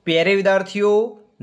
प्यारे विद्यार्थियों,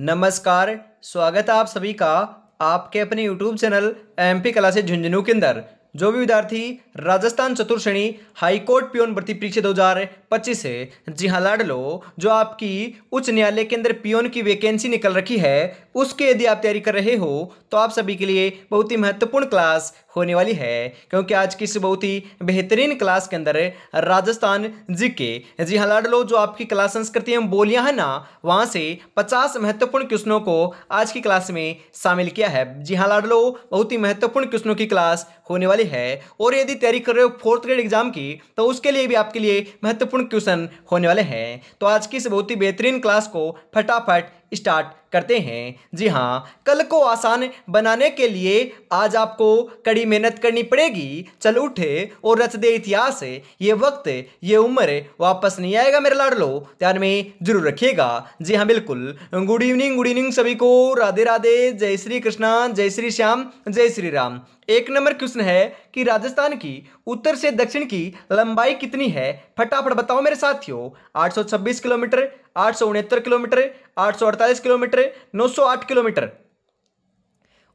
नमस्कार। स्वागत है आप सभी का आपके अपने YouTube channel MP classes Jhunjhunu के अंदर। जो भी विद्यार्थी राजस्थान चतुर्थ श्रेणी हाईकोर्ट पियोन भर्ती परीक्षा 2025 है, जी हाँ लाडलो, जो आपकी उच्च न्यायालय के अंदर पियोन की वैकेंसी निकल रखी है, उसके यदि आप तैयारी कर रहे हो तो आप सभी के लिए बहुत ही महत्वपूर्ण क्लास होने वाली है, क्योंकि आज की इस बहुत ही बेहतरीन क्लास के अंदर राजस्थान जीके, जी हाँ लाडलो, जो आपकी क्लास संस्कृति एवं बोलियां है ना, वहां से 50 महत्वपूर्ण क्वेश्चनों को आज की क्लास में शामिल किया है। जी हाँ लाडलो, बहुत ही महत्वपूर्ण क्वेश्चनों की क्लास होने वाली है। और यदि तैयारी कर रहे हो फोर्थ ग्रेड एग्जाम की, तो उसके लिए भी आपके लिए महत्वपूर्ण क्वेश्चन होने वाले हैं। तो आज की इस बहुत ही बेहतरीन क्लास को फटाफट स्टार्ट करते हैं। जी हाँ, कल को आसान बनाने के लिए आज आपको कड़ी मेहनत करनी पड़ेगी। चल उठे और रच दे इतिहास, ये वक्त ये उम्र वापस नहीं आएगा मेरे लाडलो, ध्यान में जरूर रखिएगा। जी हाँ बिल्कुल। गुड इवनिंग सभी को, राधे राधे, जय श्री कृष्णा, जय श्री श्याम, जय श्री राम। एक नंबर क्वेश्चन है कि राजस्थान की उत्तर से दक्षिण की लंबाई कितनी है? फटाफट बताओ मेरे साथियों। 826 किलोमीटर, 869 किलोमीटर, 848 किलोमीटर, 908 किलोमीटर।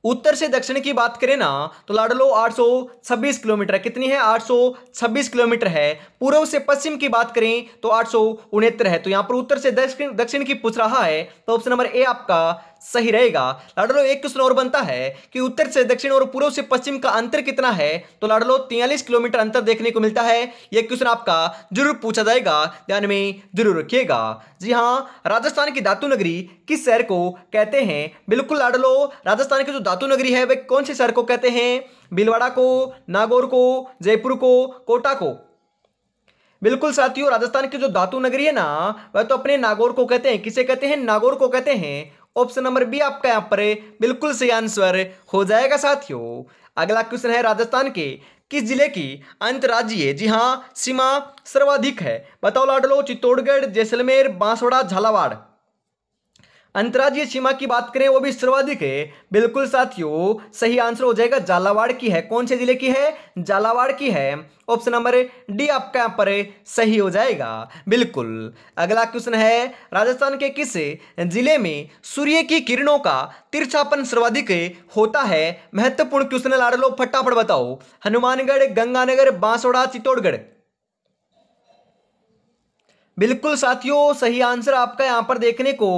उत्तर से दक्षिण की बात करें ना तो लाडलो 826 किलोमीटर कितनी है? 826 किलोमीटर है। पूर्व से पश्चिम की बात करें तो 869 है। तो यहां पर उत्तर से दक्षिण दक्षिण की पूछ रहा है, तो ऑप्शन नंबर ए आपका सही रहेगा। लाडलो एक क्वेश्चन और बनता है कि उत्तर से दक्षिण और पूर्व से पश्चिम का अंतर कितना है? तो लाडलो 43 किलोमीटर अंतर देखने को मिलता है। यह क्वेश्चन आपका जरूर पूछा जाएगा, ध्यान में जरूर रखिएगा। जी हाँ, राजस्थान की धातु नगरी किस शहर को कहते हैं? बिल्कुल लाडलो, राजस्थान की जो धातु नगरी है वह कौन से शहर को कहते हैं? भीलवाड़ा को, नागौर को, जयपुर को, कोटा को? बिल्कुल साथियों, राजस्थान की जो धातु नगरी है ना, वह तो अपने नागौर को कहते हैं। किसे कहते हैं? नागौर को कहते हैं। ऑप्शन नंबर बी आपका यहां पर बिल्कुल सही आंसर हो जाएगा साथियों। अगला क्वेश्चन है राजस्थान के किस जिले की अंतर्राज्यीय, जी हां, सीमा सर्वाधिक है? बताओ लाडलो। चित्तौड़गढ़, जैसलमेर, बांसवाड़ा, झालावाड़। अंतर्राज्यीय सीमा की बात करें वो भी सर्वाधिक है। बिल्कुल साथियों, सही आंसर हो जाएगा झालावाड़ की है। कौन से जिले की है? झालावाड़ की है। ऑप्शन नंबर डी आपका यहां पर सही हो जाएगा। बिल्कुल। अगला क्वेश्चन है राजस्थान के किस जिले में सूर्य की किरणों का तिरछापन सर्वाधिक होता है? महत्वपूर्ण क्वेश्चन है लाडलो, फटाफट बताओ। हनुमानगढ़, गंगानगर, बांसवाड़ा, चित्तौड़गढ़। बिल्कुल साथियों, सही आंसर आपका यहां पर देखने को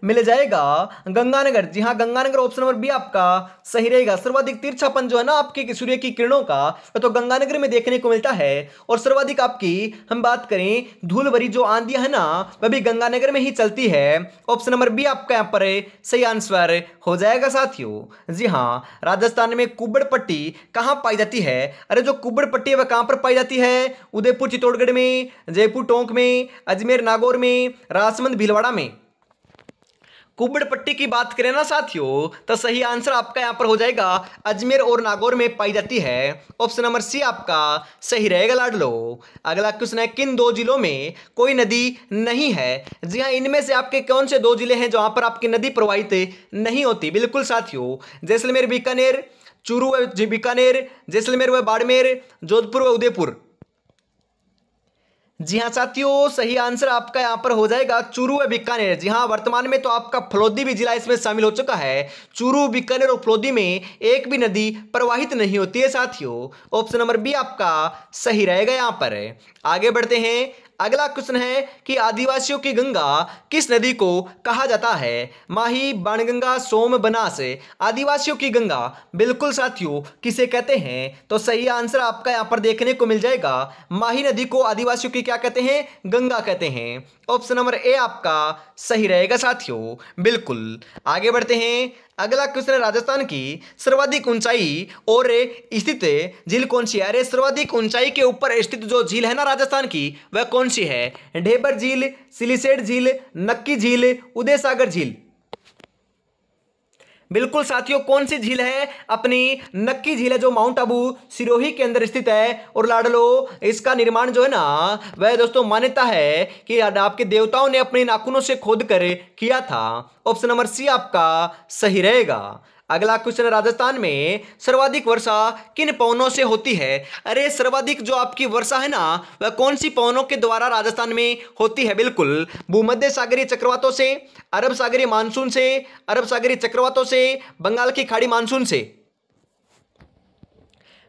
मिल जाएगा गंगानगर। जी हां, गंगानगर ऑप्शन नंबर बी आपका सही रहेगा। सर्वाधिक तिरछापन जो है ना आपके सूर्य की किरणों का, तो गंगानगर में देखने को मिलता है। और सर्वाधिक आपकी हम बात करें धूल भरी जो आंधियां है ना, वह भी गंगानगर में ही चलती है। ऑप्शन नंबर बी आपका यहां पर सही आंसर हो जाएगा साथियों। जी हां, राजस्थान में कुब्बड़ पट्टी कहां पाई जाती है? अरे जो कुब्बड़ पट्टी है वह कहां पर पाई जाती है? उदयपुर चित्तौड़गढ़ में, जयपुर टोंक में, अजमेर नागौर में, राजसमंद भीलवाड़ा में। कुब्बड़ पट्टी की बात करें ना साथियों, तो सही आंसर आपका यहां पर हो जाएगा अजमेर और नागौर में पाई जाती है। ऑप्शन नंबर सी आपका सही रहेगा लाडलो। अगला क्वेश्चन है किन दो जिलों में कोई नदी नहीं है? जी हां, इनमें से आपके कौन से दो जिले हैं जहां पर आपकी नदी प्रवाहित नहीं होती? बिल्कुल साथियों, जैसलमेर बीकानेर, चूरू व बीकानेर, जैसलमेर व बाड़मेर, जोधपुर व उदयपुर। जी हाँ साथियों, सही आंसर आपका यहां पर हो जाएगा चूरू व बीकानेर। जी हाँ, वर्तमान में तो आपका फलोदी भी जिला इसमें शामिल हो चुका है। चूरू, बीकानेर और फलोदी में एक भी नदी प्रवाहित नहीं होती है साथियों। ऑप्शन नंबर बी आपका सही रहेगा यहां पर। आगे बढ़ते हैं। अगला क्वेश्चन है कि आदिवासियों की गंगा किस नदी को कहा जाता है? माही, बाणगंगा, सोम, बनास। आदिवासियों की गंगा बिल्कुल साथियों किसे कहते हैं? तो सही आंसर आपका यहां पर देखने को मिल जाएगा। माही नदी को आदिवासियों की क्या कहते हैं? गंगा कहते हैं। ऑप्शन नंबर ए आपका सही रहेगा साथियों। बिल्कुल। आगे बढ़ते हैं। अगला क्वेश्चन है राजस्थान की सर्वाधिक ऊंचाई और स्थित झील कौन सी है? अरे सर्वाधिक ऊंचाई के ऊपर स्थित जो झील है ना राजस्थान की, वह कौन सी है? ढेबर झील, सिलीसेट झील, नक्की झील, उदय सागर झील। बिल्कुल साथियों, कौन सी झील है? अपनी नक्की झील है, जो माउंट आबू सिरोही के अंदर स्थित है। और लाडलो, इसका निर्माण जो है ना, वह दोस्तों मान्यता है कि आपके देवताओं ने अपने नाखूनों से खोद कर किया था। ऑप्शन नंबर सी आपका सही रहेगा। अगला क्वेश्चन, राजस्थान में सर्वाधिक वर्षा किन पवनों से होती है? अरे सर्वाधिक जो आपकी वर्षा है ना, वह कौन सी पवनों के द्वारा राजस्थान में होती है? बिल्कुल भूमध्य सागरीय चक्रवातों से, अरब सागरीय मानसून से, अरब सागरीय चक्रवातों से, बंगाल की खाड़ी मानसून से।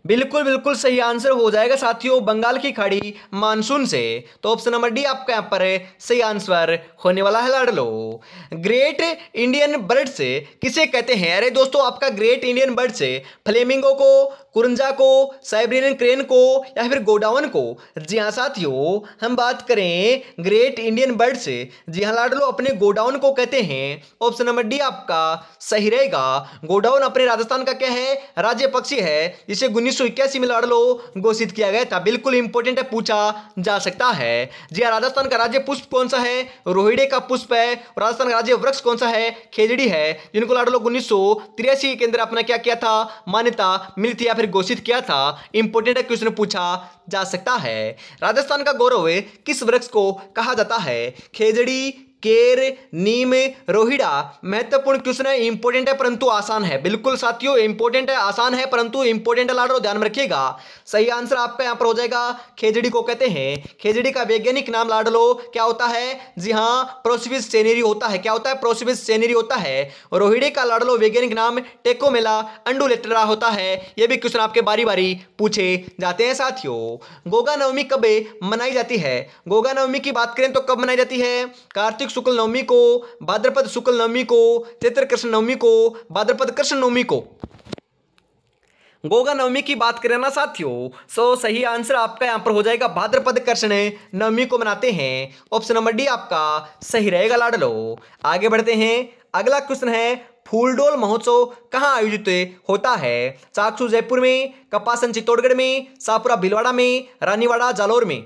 बिल्कुल बिल्कुल सही आंसर हो जाएगा साथियों, बंगाल की खाड़ी मानसून से। तो ऑप्शन नंबर डी आपका यहाँ पर सही आंसर होने वाला है लाडलो। ग्रेट इंडियन बर्ड से किसे कहते हैं? अरे दोस्तों, आपका ग्रेट इंडियन बर्ड से फ्लेमिंगो को, कुरंजा को, साइबेरियन क्रेन को या फिर गोडाउन को? जी हाँ साथियों, हम बात करें ग्रेट इंडियन बर्ड से, जी हाँ लाडलो, अपने गोडाउन को कहते हैं। ऑप्शन नंबर डी आपका सही रहेगा। गोडाउन अपने राजस्थान का क्या है? राज्य पक्षी है, जिसे 1981 में लाडलो घोषित किया गया था। बिल्कुल इंपॉर्टेंट है, पूछा जा सकता है। जी हाँ, राजस्थान का राज्य पुष्प कौन सा है? रोहिड़े का पुष्प है। राजस्थान का राज्य वृक्ष कौन सा है? खेजड़ी है, जिनको लाडलो 1983 के अंदर अपना क्या किया था? मान्यता मिली थी या फिर घोषित किया था। इंपॉर्टेंट है, क्वेश्चन पूछा जा सकता है। राजस्थान का गौरव किस वृक्ष को कहा जाता है? खेजड़ी, केर, नीम, रोहिड़ा? महत्वपूर्ण क्वेश्चन है, इंपॉर्टेंट है परंतु आसान है। बिल्कुल साथियों, इंपॉर्टेंट है, आसान है परंतु इंपॉर्टेंट है लाडलो, ध्यान में रखिएगा। सही आंसर आपका यहां पर हो जाएगा, खेजड़ी को कहते हैं। खेजड़ी का वैज्ञानिक नाम लाडलो क्या होता है? जी हां, प्रोसिपिस सेनेरी होता है। क्या होता है? प्रोसिपिस सेनेरी होता है। रोहिड़े का लाडलो वैज्ञानिक नाम टेकोमेला अंडुलेटेरा होता है। यह भी क्वेश्चन आपके बारी बारी पूछे जाते हैं साथियों। गोगा नवमी कब मनाई जाती है? गोगा नवमी की बात करें तो कब मनाई जाती है? कार्तिक शुक्ल नवमी को, भाद्रपद शुक्ल नवमी को, चैत्र कृष्ण नवमी को, भाद्रपद कृष्ण नवमी को? गोगा नवमी की बात करें ना साथियों, सो सही आंसर आपका यहां पर हो जाएगा, भाद्रपद कृष्ण नवमी को मनाते हैं। ऑप्शन नंबर डी आपका सही रहेगा लाडलो। आगे बढ़ते हैं, अगला क्वेश्चन है, फूलडोल महोत्सव कहाँ आयोजित होता है? चाकसू जयपुर में, कपासन चित्तौड़गढ़ में, शाहपुरा भीलवाड़ा में, रानीवाड़ा जालौर में?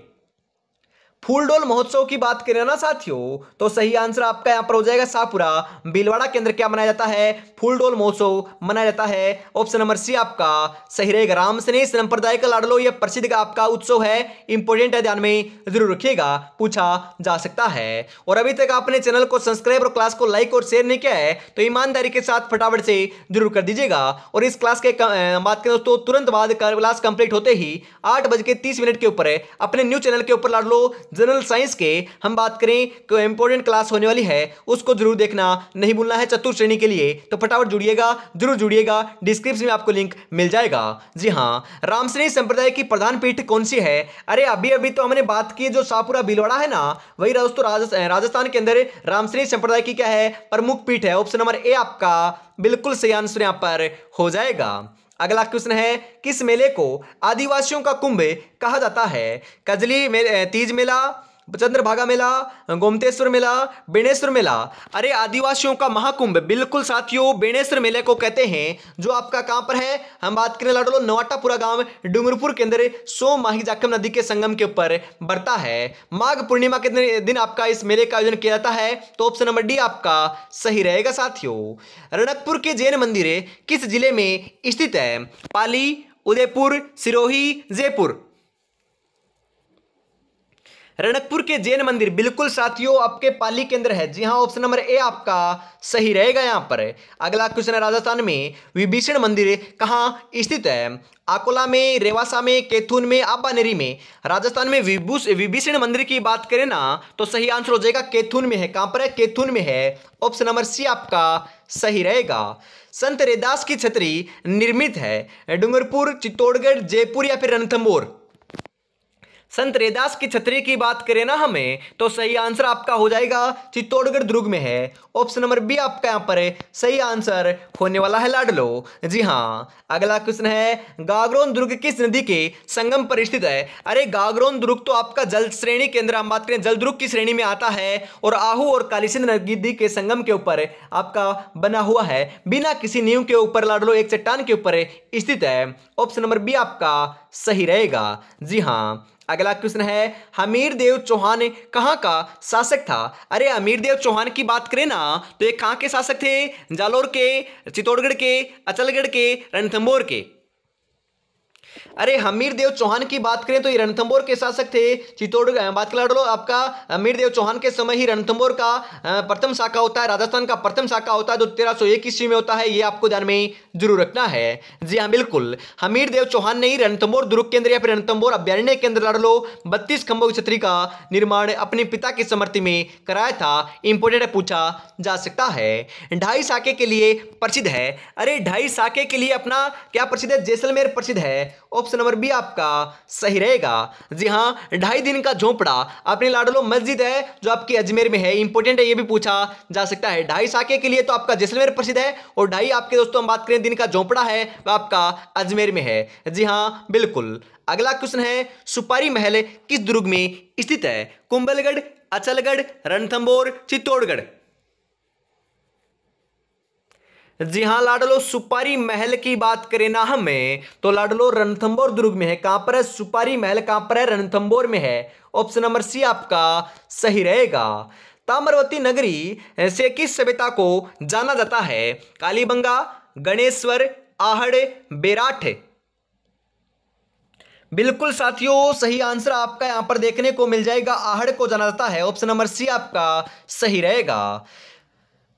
फूलडोल महोत्सव की बात करें ना साथियों, तो सही आंसर आपका यहां पर हो जाएगा, शाहपुरा भीलवाड़ा के अंदर क्या मनाया जाता है? फूलडोल महोत्सव मनाया जाता है। ऑप्शन नंबर सी आपका सही रहेगा। रामसनेही संप्रदाय का लाडलो यह प्रसिद्ध आपका उत्सव है। इंपॉर्टेंट है, ध्यान में जरूर रखिएगा, पूछा जा सकता है। और अभी तक आपने चैनल को सब्सक्राइब और क्लास को लाइक और शेयर नहीं किया है तो ईमानदारी के साथ फटाफट से जरूर कर दीजिएगा। और इस क्लास के बात करें दोस्तों, तुरंत बाद क्लास कंप्लीट होते ही 8:30 के ऊपर अपने न्यू चैनल के ऊपर लाडलो जनरल साइंस के हम बात करें इंपॉर्टेंट क्लास होने वाली है, उसको जरूर देखना नहीं भूलना है चतुर्थ श्रेणी के लिए। तो फटाफट जुड़िएगा, जरूर जुड़िएगा, डिस्क्रिप्शन में आपको लिंक मिल जाएगा। जी हाँ, रामसनेही संप्रदाय की प्रधान पीठ कौन सी है? अरे अभी अभी तो हमने बात की, जो शाहपुरा भीलवाड़ा है ना, वही दोस्तों राजस्थान के अंदर रामसनेही संप्रदाय की क्या है? प्रमुख पीठ है। ऑप्शन नंबर ए आपका बिल्कुल सही आंसर यहां पर हो जाएगा। अगला क्वेश्चन है, किस मेले को आदिवासियों का कुंभ कहा जाता है? कजली तीज मेला, चंद्रभागा मेला, गोमतेश्वर मेला, बेणेश्वर मेला? अरे आदिवासियों का महाकुंभ, बिल्कुल साथियों, बेणेश्वर मेले को कहते हैं, जो आपका कहां पर है? हम बात करें लाडलो, नवाटापुरा गांव डूंगरपुर के अंदर सोमाही जाखम नदी के संगम के ऊपर बढ़ता है। माघ पूर्णिमा के दिन आपका इस मेले का आयोजन किया जाता है। तो ऑप्शन नंबर डी आपका सही रहेगा साथियों। रणकपुर के जैन मंदिर किस जिले में स्थित है? पाली, उदयपुर, सिरोही, जयपुर? रणकपुर के जैन मंदिर बिल्कुल साथियों आपके पाली के अंदर है। जी हां, ऑप्शन नंबर ए आपका सही रहेगा यहां पर। अगला क्वेश्चन है, राजस्थान में विभीषण मंदिर कहां स्थित है? अकोला में, रेवासा में, कैथून में, आबानेरी में? राजस्थान में विभीषण मंदिर की बात करें ना, तो सही आंसर हो जाएगा कैथून में है। कहां पर है? कैथून में है। ऑप्शन नंबर सी आपका सही रहेगा। संत रैदास की छतरी निर्मित है डूंगरपुर, चित्तौड़गढ़, जयपुर या फिर रणथंभौर? संत रैदास की छतरी की बात करें ना हमें, तो सही आंसर आपका हो जाएगा चित्तौड़गढ़ दुर्ग में है। ऑप्शन नंबर बी आपका यहां पर सही आंसर होने वाला है लाडलो। जी हां, अगला क्वेश्चन है, गागरोन दुर्ग किस नदी के संगम पर स्थित है? अरे गागरोन दुर्ग तो आपका जल श्रेणी के अंदर हम बात करें, जल दुर्ग की श्रेणी में आता है और आहू और कालीसिंध नदी के संगम के ऊपर आपका बना हुआ है, बिना किसी नींव के ऊपर लाडलो, एक चट्टान के ऊपर स्थित है। ऑप्शन नंबर बी आपका सही रहेगा। जी हां, अगला क्वेश्चन है, हमीर देव चौहान कहां का शासक था? अरे हमीर देव चौहान की बात करें ना, तो ये कहां के शासक थे? जालौर के, चित्तौड़गढ़ के, अचलगढ़ के, रणथंभौर के? अरे हमीर देव चौहान की बात करें तो ये रणथंभौर के शासक थे। चित्तौड़गढ़ बात कर लो आपका हमीर देव चौहान के समय ही रणथंभौर का प्रथम शाखा होता है, राजस्थान का प्रथम शाखा होता है जो 1301 ईस्वी में होता है। ये आपको ध्यान में जरूर रखना है। जी हाँ बिल्कुल, हमीर देव चौहान ने ही रणथंभौर दुर्ग केंद्र या फिर रणथंभौर अभ्यारण्य केंद्र लाड़ लो 32 खंभों की छतरी का निर्माण अपने पिता की स्मृति में कराया था। इंपोर्टेंट पूछा जा सकता है। ढाई साके के लिए प्रसिद्ध है। अरे ढाई साके के लिए अपना क्या प्रसिद्ध है? जैसलमेर प्रसिद्ध है। ऑप्शन नंबर बी आपका सही रहेगा। जी हाँ, ढाई दिन का झोंपड़ा अपनी लाडलो मस्जिद है जो आपकी अजमेर में है। इंपोर्टेंट है, ये भी पूछा जा सकता है। ढाई साके के लिए तो आपका जैसलमेर प्रसिद्ध है और ढाई आपके दोस्तों हम बात करें दिन का झोंपड़ा है वह आपका अजमेर में है। जी हाँ बिल्कुल। अगला क्वेश्चन है सुपारी महल किस दुर्ग में स्थित है? कुंभलगढ़, अचलगढ़, रणथंभौर, चित्तौड़गढ़। जी हाँ लाडलो, सुपारी महल की बात करें ना हमें तो लाडलो रणथंभौर दुर्ग में है। कहां पर है सुपारी महल? कहां पर है? रणथंभौर में है। ऑप्शन नंबर सी आपका सही रहेगा। ताम्रवती नगरी से किस सभ्यता को जाना जाता है? कालीबंगा, गणेश्वर, आहड़, बेराठ। बिल्कुल साथियों, सही आंसर आपका यहां पर देखने को मिल जाएगा, आहड़ को जाना जाता है। ऑप्शन नंबर सी आपका सही रहेगा।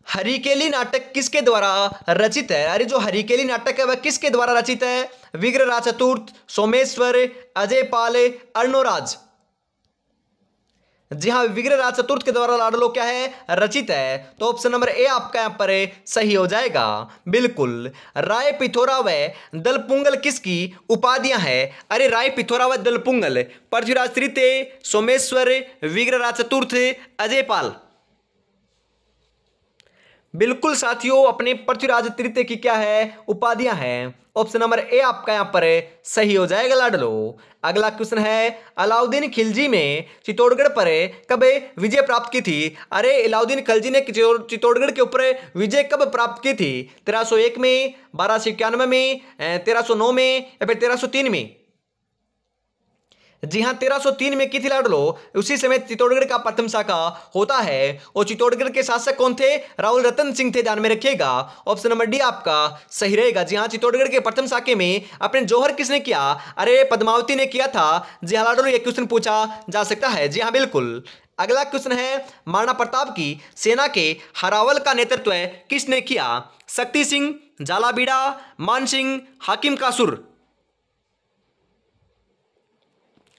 हरिकेली नाटक किसके द्वारा रचित है? अरे जो हरिकेली नाटक है वह किसके द्वारा रचित है? विग्रहराज चतुर्थ, सोमेश्वर, अजयपाल, अर्णोराज। जी हाँ, विग्रहराज चतुर्थ के द्वारा लाडलो क्या है? रचित है। तो ऑप्शन नंबर ए आपका यहां पर सही हो जाएगा। बिल्कुल। राय पिथौरा व दलपुंगल किसकी उपाधियां हैं? अरे राय पिथौरा व दलपुंगल पृथ्वीराज तृतीय, सोमेश्वर, विग्रहराज चतुर्थ, अजयपाल। बिल्कुल साथियों, अपने पृथ्वीराज तृतीय की क्या है? उपाधियां हैं। ऑप्शन नंबर ए आपका यहां पर सही हो जाएगा लाडलो। अगला क्वेश्चन है अलाउद्दीन खिलजी में चित्तौड़गढ़ पर कब विजय प्राप्त की थी? अरे अलाउद्दीन खिलजी ने चित्तौड़गढ़ के ऊपर विजय कब प्राप्त की थी? 1301 में, 1291 में, 1309 में या फिर 1303 में? जी हाँ, 1303 में की थी लाडलो। उसी समय चित्तौड़गढ़ का प्रथम शाखा होता है। और चित्तौड़गढ़ के शासक कौन थे? राहुल रतन सिंह थे, ध्यान में रखिएगा। ऑप्शन नंबर डी आपका सही रहेगा। जी हाँ, चित्तौड़गढ़ के प्रथम शाखे में अपने जौहर किसने किया? अरे पद्मावती ने किया था। जी हाँ लाडलो, ये क्वेश्चन पूछा जा सकता है। जी हाँ बिल्कुल। अगला क्वेश्चन है महाराणा प्रताप की सेना के हरावल का नेतृत्व किसने किया? शक्ति सिंह, झालाबीड़ा, मान सिंह, हाकिम कासुर।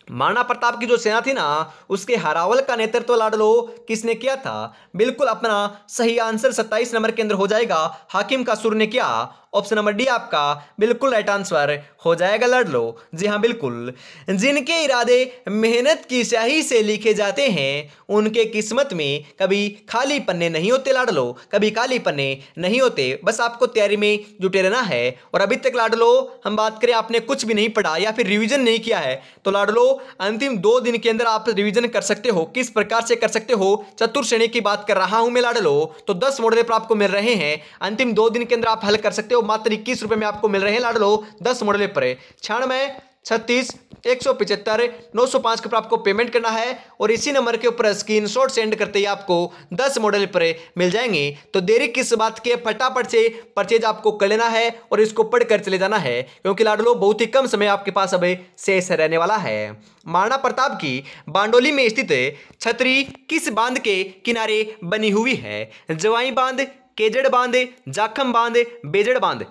महाराणा प्रताप की जो सेना थी ना उसके हरावल का नेतृत्व लाडलो किसने किया था? बिल्कुल अपना सही आंसर 27 नंबर के अंदर हो जाएगा, हाकिम कासुर ने किया। ऑप्शन नंबर डी आपका बिल्कुल राइट आंसर हो जाएगा लाडलो। जी हाँ बिल्कुल। जिनके इरादे मेहनत की स्याही से लिखे जाते हैं उनके किस्मत में कभी खाली पन्ने नहीं होते लाडलो, कभी खाली पन्ने नहीं होते। बस आपको तैयारी में जुटे रहना है। और अभी तक लाडलो हम बात करें आपने कुछ भी नहीं पढ़ा या फिर रिवीजन नहीं किया है तो लाडलो अंतिम 2 दिन के अंदर आप रिवीजन कर सकते हो। किस प्रकार से कर सकते हो? चतुर्थ श्रेणी की बात कर रहा हूं मैं लाडलो। तो 10 मॉडल पेपर आपको मिल रहे हैं, अंतिम 2 दिन के अंदर आप हल कर सकते हो। मात्र 21 रुपए में आपको मिल रहे हैं लाडलो 10 मॉडल पेपर। 96 36 175 905 के ऊपर आपको पेमेंट करना है और इसी नंबर के ऊपर स्क्रीनशॉट सेंड करते ही आपको 10 मॉडल पर मिल जाएंगे। तो देरी किस बात के, फटाफट से परचेज आपको कर लेना है और इसको पढ़कर चले जाना है क्योंकि लाडलो बहुत ही कम समय आपके पास अभी शेष रहने वाला है। महाराणा प्रताप की बांडोली में स्थित छतरी किस बांध के किनारे बनी हुई है? जवाई बांध, केजड़ बांध, जाखम बांध, बेजड़ बांध।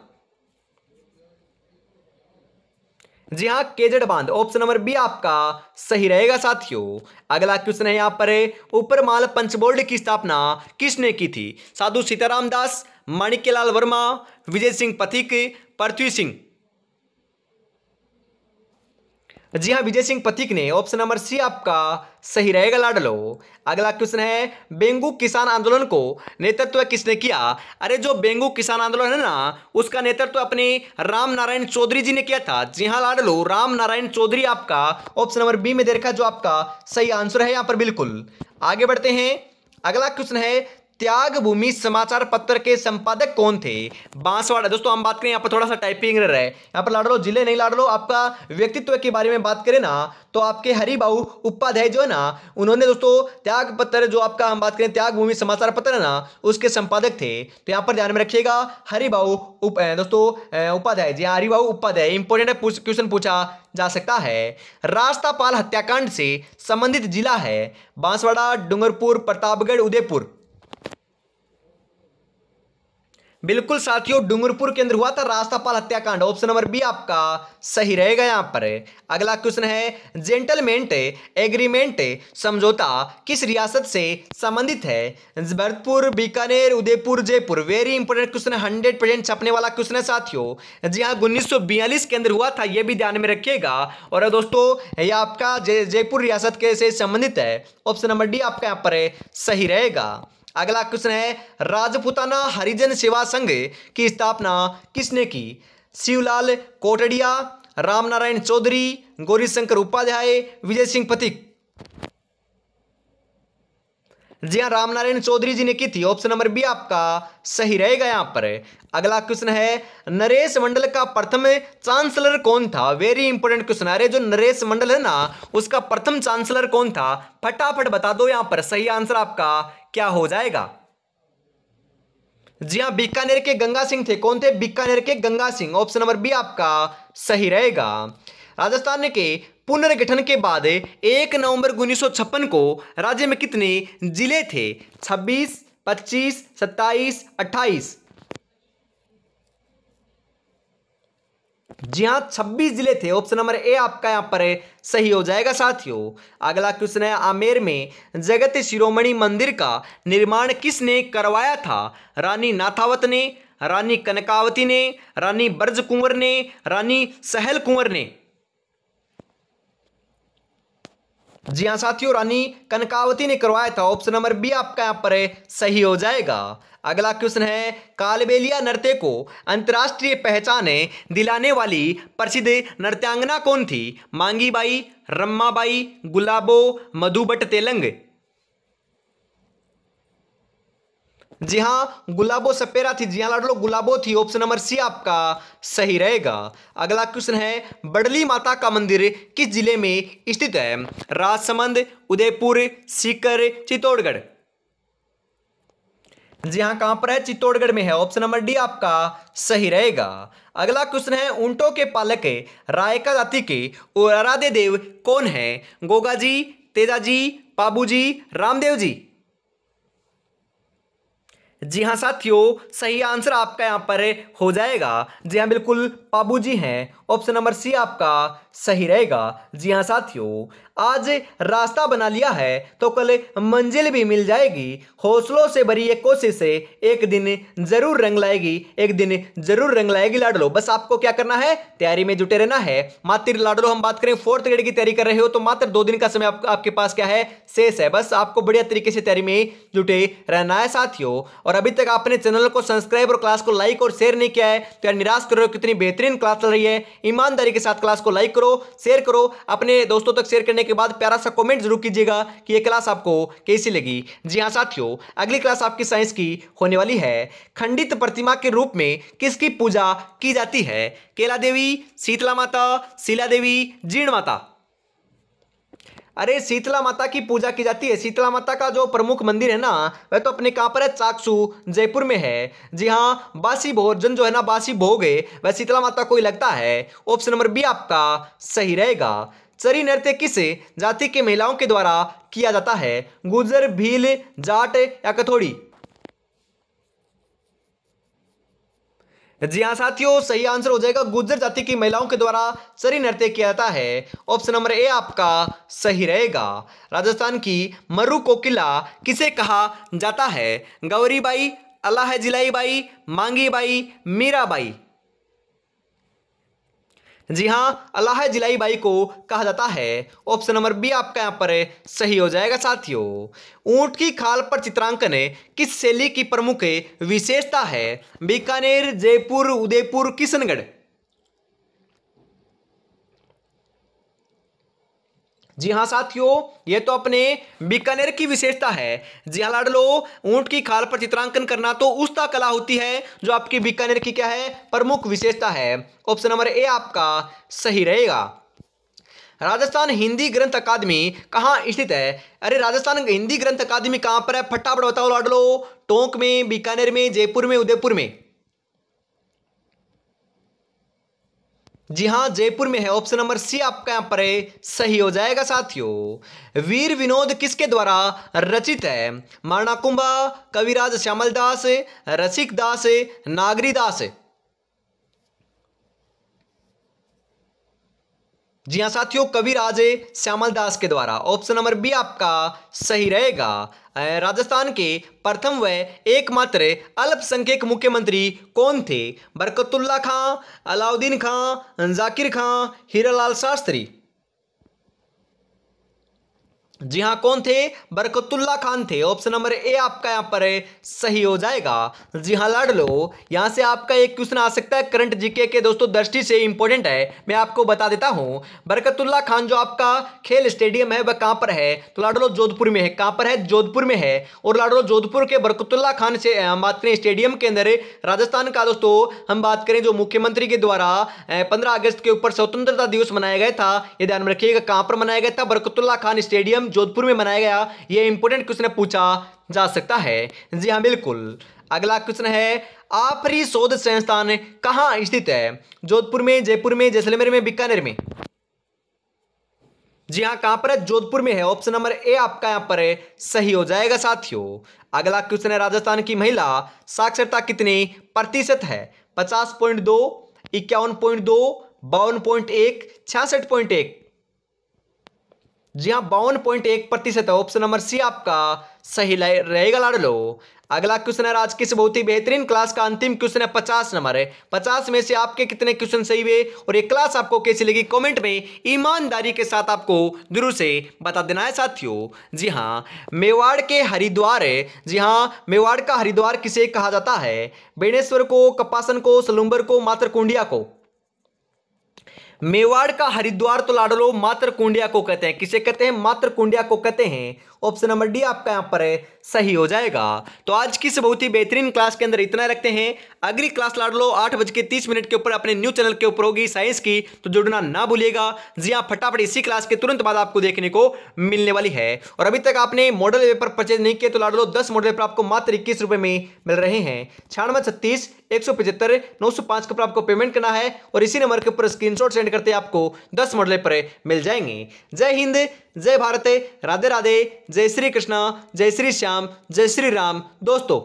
जी हाँ, केजड़ बांध। ऑप्शन नंबर बी आपका सही रहेगा साथियों। अगला क्वेश्चन है यहां पर ऊपरमाल पंचबोर्ड की स्थापना किसने की थी? साधु सीताराम दास, माणिक्यलाल वर्मा, विजय सिंह पथिक, पृथ्वी सिंह। जी हाँ, विजय सिंह पथिक ने। ऑप्शन नंबर सी आपका सही रहेगा लाडलो। अगला क्वेश्चन है बेंगू किसान आंदोलन को नेतृत्व किसने किया? अरे जो बेंगू किसान आंदोलन है ना उसका नेतृत्व अपने राम नारायण चौधरी जी ने किया था। जी हाँ लाडलो, राम नारायण चौधरी आपका ऑप्शन नंबर बी में दे रखा जो आपका सही आंसर है यहां पर। बिल्कुल आगे बढ़ते हैं। अगला क्वेश्चन है त्यागभूमि समाचार पत्र के संपादक कौन थे? बांसवाड़ा। दोस्तों हम बात करें यहाँ पर थोड़ा सा टाइपिंग एरर है, यहाँ पर लाड़ लो जिले नहीं लाड़ लो, आपका व्यक्तित्व के बारे में बात करें ना तो आपके हरिबाऊ उपाध्याय जो है ना, उन्होंने दोस्तों त्याग पत्र जो आपका हम बात करें त्यागभूमि समाचार पत्र है ना उसके संपादक थे। तो यहाँ पर ध्यान में रखिएगा हरिबाऊ उपाध्याय। जी हाँ, हरिबाऊ उपाध्याय। इंपॉर्टेंट क्वेश्चन पूछा जा सकता है। रास्तापाल हत्याकांड से संबंधित जिला है बांसवाड़ा, डूंगरपुर, प्रतापगढ़, उदयपुर। बिल्कुल साथियों, डूंगरपुर के अंदर हुआ था रास्तापाल हत्याकांड। ऑप्शन नंबर बी आपका सही रहेगा यहां पर। अगला क्वेश्चन है जेंटलमेंट एग्रीमेंट समझौता किस रियासत से संबंधित है? Bharatpur, Bikaner, Udaipur, Jaipur. Very important question है, 100% छपने वाला क्वेश्चन है साथियों। जी हाँ, 1942 के अंदर हुआ था, यह भी ध्यान में रखिएगा। और दोस्तों यह आपका जयपुर रियासत के से संबंधित है। ऑप्शन नंबर डी आपका यहां पर सही रहेगा। अगला क्वेश्चन है राजपूताना हरिजन सेवा संघ की स्थापना किसने की? शिवलाल कोटड़िया, रामनारायण चौधरी, गौरीशंकर उपाध्याय, विजय सिंह पथिक। जी हाँ, रामनारायण चौधरी जी ने की थी। ऑप्शन नंबर बी आपका सही रहेगा यहां पर। अगला क्वेश्चन है नरेश मंडल का प्रथम चांसलर कौन था? Very important question. अरे जो नरेश मंडल है ना उसका प्रथम चांसलर कौन था? फटाफट बता दो यहां पर, सही आंसर आपका क्या हो जाएगा? जी हाँ, बीकानेर के गंगा सिंह थे। कौन थे? बीकानेर के Ganga Singh. Option number B आपका सही रहेगा। राजस्थान के पुनर्गठन के बाद 1 नवंबर 1956 को राज्य में कितने जिले थे? 26, 25, 27, 28। जी हाँ, 26 जिले थे। ऑप्शन नंबर ए आपका यहां पर सही हो जाएगा साथियों। अगला क्वेश्चन है आमेर में जगत शिरोमणि मंदिर का निर्माण किसने करवाया था? रानी नाथावत ने, रानी कनकावती ने, रानी ब्रज कुंवर ने, रानी सहल कुंवर ने। जी हाँ साथियों, रानी कनकावती ने करवाया था। ऑप्शन नंबर बी आपका यहां पर सही हो जाएगा। अगला क्वेश्चन है कालबेलिया नृत्य को अंतर्राष्ट्रीय पहचान दिलाने वाली प्रसिद्ध नृत्यांगना कौन थी? मांगी बाई, रम्माबाई, गुलाबो, मधुबट तेलंग। जी हाँ, गुलाबो सपेरा थी। जी हाँ लाडलो, गुलाबो थी। ऑप्शन नंबर सी आपका सही रहेगा। अगला क्वेश्चन है बड़ली माता का मंदिर किस जिले में स्थित है? राजसमंद, उदयपुर, सीकर, चित्तौड़गढ़। जी हाँ, कहां पर है? चित्तौड़गढ़ में है। ऑप्शन नंबर डी आपका सही रहेगा। अगला क्वेश्चन है ऊंटों के पालक रायका जाति के आराध्य देव कौन है? गोगा जी, तेजा जी, पाबू जी, रामदेव जी। जी हाँ साथियों, सही आंसर आपका यहां पर हो जाएगा। जी हाँ बिल्कुल, पाबू जी हैं। ऑप्शन नंबर सी आपका सही रहेगा। जी हाँ साथियों, आज रास्ता बना लिया है तो कल मंजिल भी मिल जाएगी। हौसलों से भरी ये कोशिश से एक दिन जरूर रंग लाएगी, एक दिन जरूर रंग लाएगी लाडलो। बस आपको क्या करना है? तैयारी में जुटे रहना है। मात्र लाडलो हम बात करें 4th ग्रेड की तैयारी कर रहे हो तो मात्र 2 दिन का समय आपके पास क्या है? शेष है। बस आपको बढ़िया तरीके से तैयारी में जुटे रहना है साथियों। और अभी तक आपने चैनल को सब्सक्राइब और क्लास को लाइक और शेयर नहीं किया है तो यार निराश कर रहे हो, कितनी बेहतरीन क्लास चल रही है। ईमानदारी के साथ क्लास को लाइक करो, शेयर करो। अपने दोस्तों तक शेयर करने के बाद प्यारा सा कमेंट जरूर कीजिएगा कि ये क्लास आपको कैसी लगी। जी हाँ साथियों, अगली क्लास आपकी साइंस की होने वाली है। खंडित प्रतिमा के रूप में किसकी पूजा की जाती है? केला देवी, शीतला माता, शीला देवी, जीर्ण माता। अरे शीतला माता की पूजा की जाती है। शीतला माता का जो प्रमुख मंदिर है ना वह तो अपने कहां पर है? चाकसू, जयपुर में है। जी हाँ, बासी भोजन जो है ना, बासी भोग है वह शीतला माता को ही लगता है। ऑप्शन नंबर बी आपका सही रहेगा। चरी नृत्य किस जाति के महिलाओं के द्वारा किया जाता है? गुर्जर, भील, जाट या कथोड़ी। जी हाँ साथियों, सही आंसर हो जाएगा गुर्जर जाति की महिलाओं के द्वारा चरी नृत्य किया जाता है। ऑप्शन नंबर ए आपका सही रहेगा। राजस्थान की मरु कोकिला किसे कहा जाता है? गौरीबाई, अलाह जिलाई बाई, मांगी बाई, मीराबाई। जी हाँ, अलाह जिलाई बाई को कहा जाता है। ऑप्शन नंबर बी आपका यहां पर सही हो जाएगा साथियों। ऊंट की खाल पर चित्रांकन किस शैली की प्रमुख विशेषता है? बीकानेर, जयपुर, उदयपुर, किशनगढ़। जी हाँ साथियों, ये तो अपने बीकानेर की विशेषता है। जी हाँ लाडलो, ऊंट की खाल पर चित्रांकन करना तो उस्ता कला होती है जो आपकी बीकानेर की क्या है, प्रमुख विशेषता है। ऑप्शन नंबर ए आपका सही रहेगा। राजस्थान हिंदी ग्रंथ अकादमी कहाँ स्थित है? अरे राजस्थान हिंदी ग्रंथ अकादमी कहाँ पर है, फटाफट बताओ लाडलो। टोंक में, बीकानेर में, जयपुर में, उदयपुर में? जी हाँ, जयपुर में है। ऑप्शन नंबर सी आपका यहां पर है, सही हो जाएगा साथियों। वीर विनोद किसके द्वारा रचित है? मारना कुंभा, कविराज श्यामल दास, रसिक दास, नागरी दास? जी हाँ साथियों, कविराज श्यामल दास के द्वारा। ऑप्शन नंबर बी आपका सही रहेगा। राजस्थान के प्रथम व एकमात्र अल्पसंख्यक मुख्यमंत्री कौन थे? बरकतुल्ला खां, अलाउद्दीन खां, जाकिर खां, हीरालाल शास्त्री? जी हाँ, कौन थे? बरकतुल्ला खान थे। ऑप्शन नंबर ए आपका यहाँ पर सही हो जाएगा। जी हाँ लाडलो, यहाँ से आपका एक क्वेश्चन आ सकता है करंट जीके के दोस्तों दृष्टि से इंपॉर्टेंट है, मैं आपको बता देता हूँ। बरकतुल्ला खान जो आपका खेल स्टेडियम है वह कहाँ पर है? तो लाडलो जोधपुर में है। कहाँ पर है? जोधपुर में है। और लाडलो जोधपुर के बरकतुल्ला खान से हम बात करें स्टेडियम के अंदर राजस्थान का दोस्तों हम बात करें जो मुख्यमंत्री के द्वारा 15 अगस्त के ऊपर स्वतंत्रता दिवस मनाया गया था, ये ध्यान में रखिएगा। कहाँ पर मनाया गया था? बरकतुल्ला खान स्टेडियम जोधपुर में मनाया गया। ये इंपॉर्टेंट क्वेश्चन पूछा जा सकता है। जी हाँ बिल्कुल। अगला क्वेश्चन है, आपरी शोध संस्थान कहाँ स्थित है? जोधपुर में, जयपुर में, जैसलमेर में, बीकानेर में? जी हाँ, कहां पर है? जोधपुर में है। ऑप्शन नंबर ए आपका यहां पर है, सही हो जाएगा साथियों। अगला क्वेश्चन है, राजस्थान की महिला साक्षरता कितने प्रतिशत है? 50.2, 51.2, 52.1, 66.1? जी हाँ, 52.1% है। ऑप्शन नंबर सी आपका सही रहेगा लाडलो। अगला क्वेश्चन है, आज किस बहुत ही बेहतरीन क्लास का अंतिम क्वेश्चन है, 50 नंबर है। 50 में से आपके कितने क्वेश्चन सही हुए और ये क्लास आपको कैसी लगी कमेंट में ईमानदारी के साथ आपको जरूर से बता देना है साथियों। जी हाँ, मेवाड़ के हरिद्वार है। जी हाँ, मेवाड़ का हरिद्वार किसे कहा जाता है? बेणेश्वर को, कपासन को, सलूम्बर को, मातरकुंडिया को? मेवाड़ का हरिद्वार तो लाडलो मातरकुंडिया को कहते हैं। किसे कहते हैं? मातरकुंडिया को कहते हैं। ऑप्शन नंबर डी आपका यहां पर है, सही हो जाएगा। तो आज की इस बहुत ही बेहतरीन क्लास के अंदर इतना रखते हैं। अगली क्लास लाडलो 8:30 के ऊपर अपने न्यू चैनल के ऊपर होगी साइंस की, तो जुड़ना ना भूलिएगा। जी हाँ, फटाफट इसी क्लास के तुरंत बाद आपको देखने को मिलने वाली है। और अभी तक आपने मॉडल पेपर परचेज नहीं किए तो लाडलो 10 मॉडल पेपर आपको मात्र 21 रुपए में मिल रहे हैं। 9636 175 905 के ऊपर आपको पेमेंट करना है और इसी नंबर के ऊपर स्क्रीनशॉट सेंड करते आपको 10 मॉडल पेपर मिल जाएंगे। जय हिंद, जय भारत, राधे राधे, जय श्री कृष्णा, जय श्री श्याम, जय श्री राम दोस्तों।